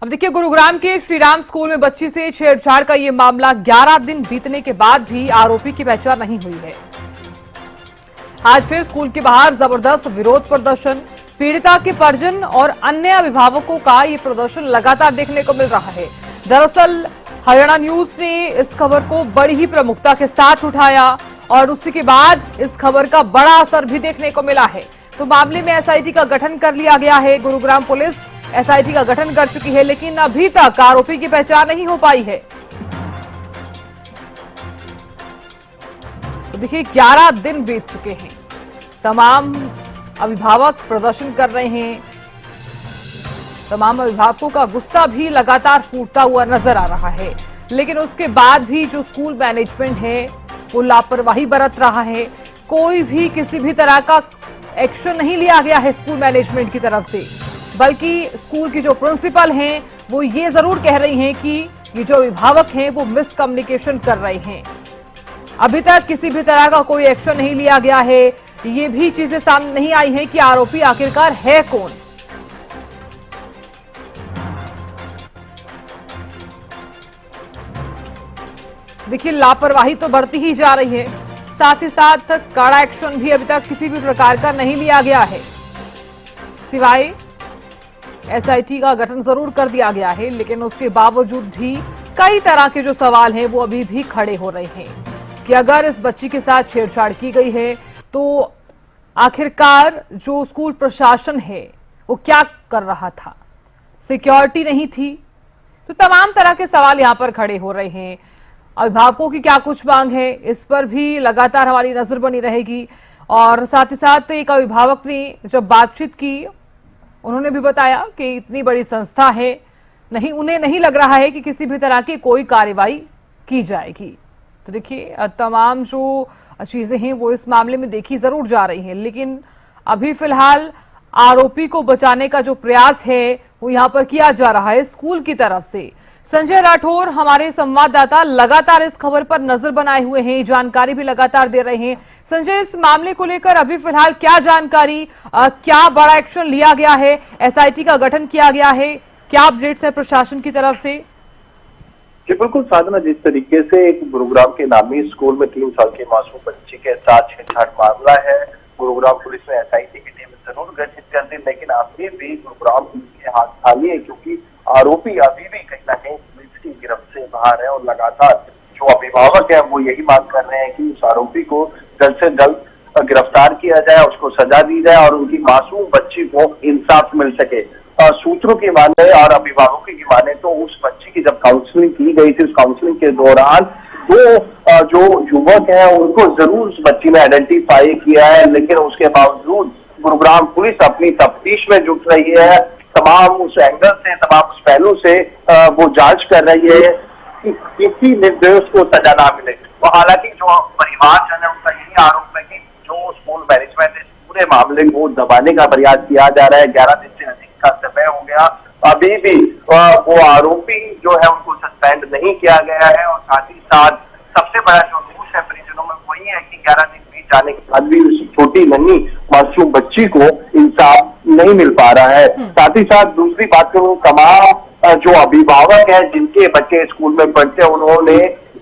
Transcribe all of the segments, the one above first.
अब देखिए, गुरुग्राम के श्रीराम स्कूल में बच्ची से छेड़छाड़ का ये मामला 11 दिन बीतने के बाद भी आरोपी की पहचान नहीं हुई है। आज फिर स्कूल के बाहर जबरदस्त विरोध प्रदर्शन, पीड़िता के परिजन और अन्य अभिभावकों का ये प्रदर्शन लगातार देखने को मिल रहा है। दरअसल हरियाणा न्यूज ने इस खबर को बड़ी ही प्रमुखता के साथ उठाया और उसी के बाद इस खबर का बड़ा असर भी देखने को मिला है। तो मामले में एसआईटी का गठन कर लिया गया है। गुरुग्राम पुलिस एसआईटी का गठन कर चुकी है, लेकिन अभी तक आरोपी की पहचान नहीं हो पाई है। तो देखिए, 11 दिन बीत चुके हैं, तमाम अभिभावक प्रदर्शन कर रहे हैं, तमाम अभिभावकों का गुस्सा भी लगातार फूटता हुआ नजर आ रहा है। लेकिन उसके बाद भी जो स्कूल मैनेजमेंट है वो लापरवाही बरत रहा है। कोई भी किसी भी तरह का एक्शन नहीं लिया गया है स्कूल मैनेजमेंट की तरफ से, बल्कि स्कूल की जो प्रिंसिपल हैं वो ये जरूर कह रही हैं कि ये जो अभिभावक हैं वो मिसकम्युनिकेशन कर रहे हैं। अभी तक किसी भी तरह का कोई एक्शन नहीं लिया गया है। ये भी चीजें सामने नहीं आई हैं कि आरोपी आखिरकार है कौन। देखिए, लापरवाही तो बढ़ती ही जा रही है, साथ ही साथ कड़ा एक्शन भी अभी तक किसी भी प्रकार का नहीं लिया गया है। सिवाय एसआईटी का गठन जरूर कर दिया गया है, लेकिन उसके बावजूद भी कई तरह के जो सवाल हैं वो अभी भी खड़े हो रहे हैं कि अगर इस बच्ची के साथ छेड़छाड़ की गई है तो आखिरकार जो स्कूल प्रशासन है वो क्या कर रहा था, सिक्योरिटी नहीं थी। तो तमाम तरह के सवाल यहां पर खड़े हो रहे हैं। अभिभावकों की क्या कुछ मांग है, इस पर भी लगातार हमारी नजर बनी रहेगी। और साथ ही साथ एक अभिभावक ने जब बातचीत की, उन्होंने भी बताया कि इतनी बड़ी संस्था है, उन्हें नहीं लग रहा है कि किसी भी तरह की कोई कार्रवाई की जाएगी। तो देखिए, तमाम जो चीजें हैं वो इस मामले में देखी जरूर जा रही हैं, लेकिन अभी फिलहाल आरोपी को बचाने का जो प्रयास है वो यहाँ पर किया जा रहा है स्कूल की तरफ से। संजय राठौर हमारे संवाददाता लगातार इस खबर पर नजर बनाए हुए हैं, जानकारी भी लगातार दे रहे हैं। संजय, इस मामले को लेकर अभी फिलहाल क्या जानकारी, क्या बड़ा एक्शन लिया गया है, एसआईटी का गठन किया गया है, क्या अपडेट्स है प्रशासन की तरफ से? जी बिल्कुल साधना, जिस तरीके से एक गुरुग्राम के नामी स्कूल में 3 साल के मासूम बच्ची के साथ छेड़छाड़ मामला है, गुरुग्राम पुलिस ने एसआईटी की टीम जरूर गठित कर दी, लेकिन अभी भी गुरुग्राम पुलिस के हाथ खाली है, क्योंकि आरोपी अभी भी कहीं ना कहीं पुलिस की गिरफ्त से बाहर है। और लगातार जो अभिभावक है वो यही मांग कर रहे हैं कि उस आरोपी को जल्द से जल्द गिरफ्तार किया जाए, उसको सजा दी जाए और उनकी मासूम बच्ची को इंसाफ मिल सके। सूत्रों की माने और अभिभावकों की माने तो उस बच्ची की जब काउंसलिंग की गई थी, उस काउंसलिंग के दौरान दो जो युवक हैं उनको जरूर उस बच्ची ने आइडेंटिफाई किया है, लेकिन उसके बावजूद गुरुग्राम पुलिस अपनी तफ्तीश में जुट रही है। तमाम उस एंगल से, तमाम उस पहलू से वो जांच कर रही है कि किसी निर्दोष को सजा ना मिले। तो हालांकि जो परिवार है उनका यही आरोप है कि जो स्कूल मैनेजमेंट इस पूरे मामले को दबाने का प्रयास किया जा रहा है, 11 दिन से अधिक का समय हो गया, अभी भी वो आरोपी जो है उनको सस्पेंड नहीं किया गया है। और साथ ही साथ सबसे बड़ा जो रोष है परिजनों में वही है कि 11 दिन बीत जाने के बाद भी उस छोटी नन्ही मासूम बच्ची को इंसाफ नहीं मिल पा रहा है। साथ ही साथ दूसरी बात करूं, तमाम जो अभिभावक हैं जिनके बच्चे स्कूल में पढ़ते हैं, उन्होंने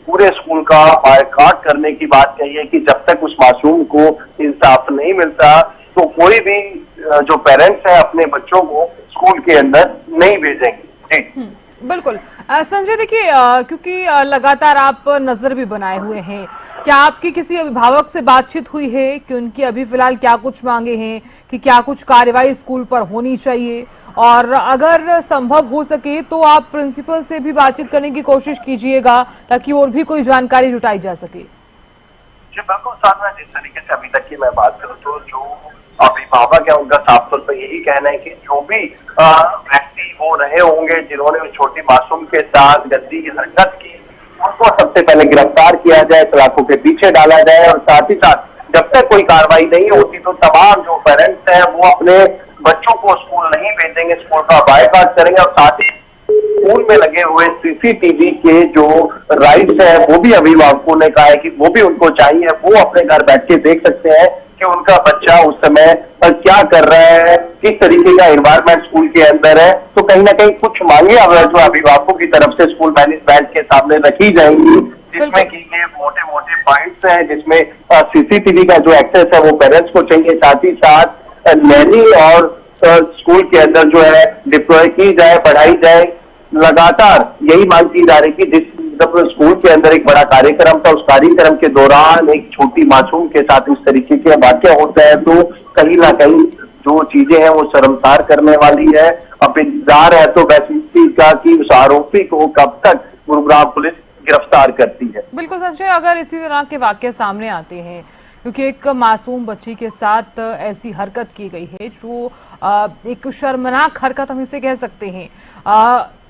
पूरे स्कूल का बायकॉट करने की बात कही है कि जब तक उस मासूम को इंसाफ नहीं मिलता तो कोई भी जो पेरेंट्स हैं अपने बच्चों को स्कूल के अंदर नहीं भेजेंगे। जी बिल्कुल। संजय, देखिए, क्योंकि लगातार आप नजर भी बनाए हुए हैं, क्या आपकी किसी अभिभावक से बातचीत हुई है कि उनकी अभी फिलहाल क्या कुछ मांगे हैं, कि क्या कुछ कार्रवाई स्कूल पर होनी चाहिए, और अगर संभव हो सके तो आप प्रिंसिपल से भी बातचीत करने की कोशिश कीजिएगा ताकि और भी कोई जानकारी जुटाई जा सके? जी बिल्कुल साधना, जिस तरीके से अभी तक की मैं बात करूँ तो जो अभिभावक है उनका साफ तौर पर यही कहना है कि जो भी व्यक्ति वो रहे होंगे जिन्होंने उस छोटी मासूम के साथ गंदी हरकत की, उनको सबसे पहले गिरफ्तार किया जाए, सलाखों के पीछे डाला जाए। और साथ ही साथ जब तक कोई कार्रवाई नहीं होती तो तमाम जो पेरेंट्स हैं वो अपने बच्चों को स्कूल नहीं भेजेंगे, स्कूल का बायकॉट करेंगे। और साथ ही स्कूल में लगे हुए सीसीटीवी के जो राइट्स है वो भी अभिभावकों ने कहा है कि वो भी उनको चाहिए, वो अपने घर बैठ के देख सकते हैं कि उनका बच्चा उस समय क्या कर रहा है, किस तरीके का एनवायरनमेंट स्कूल के अंदर है। तो कहीं ना कहीं कुछ मांगे जो अभिभावकों की तरफ से स्कूल मैनेजमेंट के सामने रखी जाएंगी, जिसमें कि ये मोटे मोटे पॉइंट्स हैं, जिसमें सीसीटीवी का जो एक्सेस है वो पेरेंट्स को चाहिए, साथ ही साथ नैनी और स्कूल के अंदर जो है डिप्लॉय की जाए, बढ़ाई जाए। लगातार यही मांग की जा रही थी। जब स्कूल के अंदर एक बड़ा कार्यक्रम था, उस कार्यक्रम के दौरान एक छोटी मासूम के साथ इस तरीके के वाकया होता है, तो कहीं ना कहीं जो चीजें हैं वो शर्मसार करने वाली है। अब इंतजार है तो वैसे का कि उस आरोपी को कब तक गुरुग्राम पुलिस गिरफ्तार करती है। बिल्कुल संजय, अगर इसी तरह के वाकये सामने आते हैं, क्योंकि एक मासूम बच्ची के साथ ऐसी हरकत की गई है जो एक शर्मनाक हरकत हम इसे कह सकते हैं।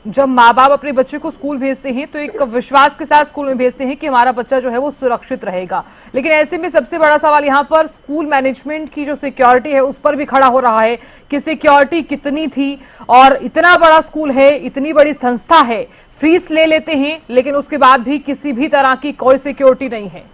जब माँ बाप अपने बच्चे को स्कूल भेजते हैं तो एक विश्वास के साथ स्कूल में भेजते हैं कि हमारा बच्चा जो है वो सुरक्षित रहेगा, लेकिन ऐसे में सबसे बड़ा सवाल यहाँ पर स्कूल मैनेजमेंट की जो सिक्योरिटी है उस पर भी खड़ा हो रहा है कि सिक्योरिटी कितनी थी। और इतना बड़ा स्कूल है, इतनी बड़ी संस्था है, फीस ले लेते हैं लेकिन उसके बाद भी किसी भी तरह की कोई सिक्योरिटी नहीं है।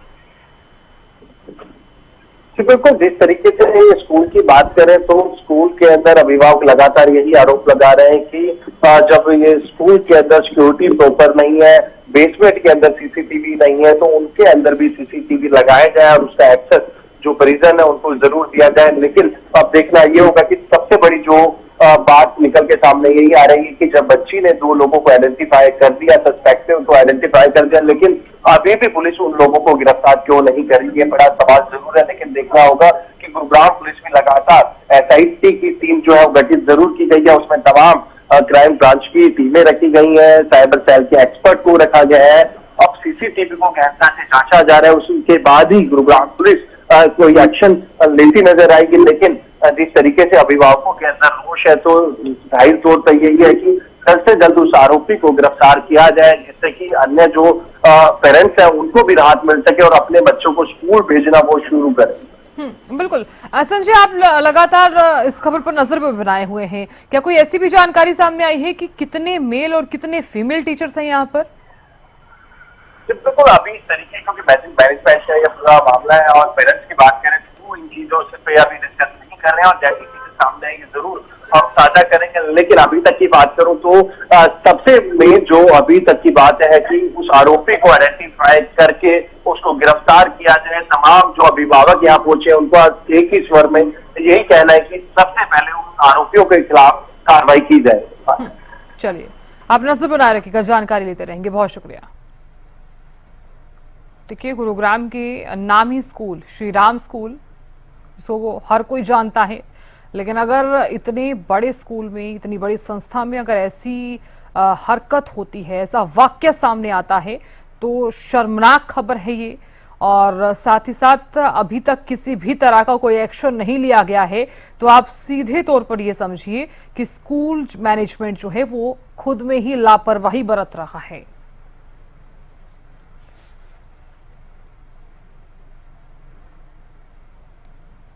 बिल्कुल, जिस तरीके से ये स्कूल की बात करें तो स्कूल के अंदर अभिभावक लगातार यही आरोप लगा रहे हैं कि जब ये स्कूल के अंदर सिक्योरिटी प्रॉपर नहीं है, बेसमेंट के अंदर सीसीटीवी नहीं है, तो उनके अंदर भी सीसीटीवी लगाया जाए और उसका एक्सेस जो परिजन है उनको जरूर दिया जाए। लेकिन अब देखना ये होगा कि सबसे बड़ी जो बात निकल के सामने यही आ रही है कि जब बच्ची ने 2 लोगों को आइडेंटिफाई कर दिया, सस्पेक्टेड को आइडेंटिफाई कर दिया, लेकिन अभी भी पुलिस उन लोगों को गिरफ्तार क्यों नहीं कर रही है, बड़ा सवाल जरूर है। लेकिन देखना होगा कि गुरुग्राम पुलिस में लगातार एसआईटी की टीम जो है वो गठित जरूर की गई है, उसमें तमाम क्राइम ब्रांच की टीमें रखी गई है, साइबर सेल के एक्सपर्ट को रखा गया है। अब सीसीटीवी को गहनता से जांचा जा रहा है, उसके बाद ही गुरुग्राम पुलिस कोई एक्शन लेती नजर आएगी। लेकिन जिस तरीके से अभिभावकों के अंदर रोष है, तो जाहिर तौर पर यही है कि जल्द से जल्द उस आरोपी को गिरफ्तार किया जाए, जिससे कि अन्य जो पेरेंट्स हैं उनको भी राहत मिल सके और अपने बच्चों को स्कूल भेजना वो शुरू करें। बिल्कुल संजय, आप लगातार इस खबर पर नजर भी बनाए हुए हैं, क्या कोई ऐसी भी जानकारी सामने आई है कि कितने मेल और कितने फीमेल टीचर्स हैं यहाँ पर? बिल्कुल, अभी इस तरीके क्योंकि मैनेजमेंट का यह पूरा मामला है और पेरेंट्स की बात करें तो इन चीजों से अभी डिस्कस नहीं कर रहे हैं और जैसी चीजें सामने आएंगी जरूर हम साझा करेंगे। लेकिन अभी तक की बात करूं तो सबसे मेन जो अभी तक की बात है कि उस आरोपी को आइडेंटिफाई करके उसको गिरफ्तार किया जाए। तमाम जो अभिभावक यहाँ पहुंचे उनको एक ही स्वर में यही कहना है कि सबसे पहले उन आरोपियों के खिलाफ कार्रवाई की जाए। चलिए, आप नजर बनाए रखिएगा, जानकारी लेते रहेंगे, बहुत शुक्रिया। देखिए, गुरुग्राम के नामी school Shri Ram school so वो हर कोई जानता है, लेकिन अगर इतने बड़े स्कूल में, इतनी बड़ी संस्था में अगर ऐसी हरकत होती है, ऐसा वाक्य सामने आता है तो शर्मनाक खबर है ये। और साथ ही साथ अभी तक किसी भी तरह का कोई एक्शन नहीं लिया गया है, तो आप सीधे तौर पर ये समझिए कि स्कूल मैनेजमेंट जो है वो खुद में ही लापरवाही बरत रहा है।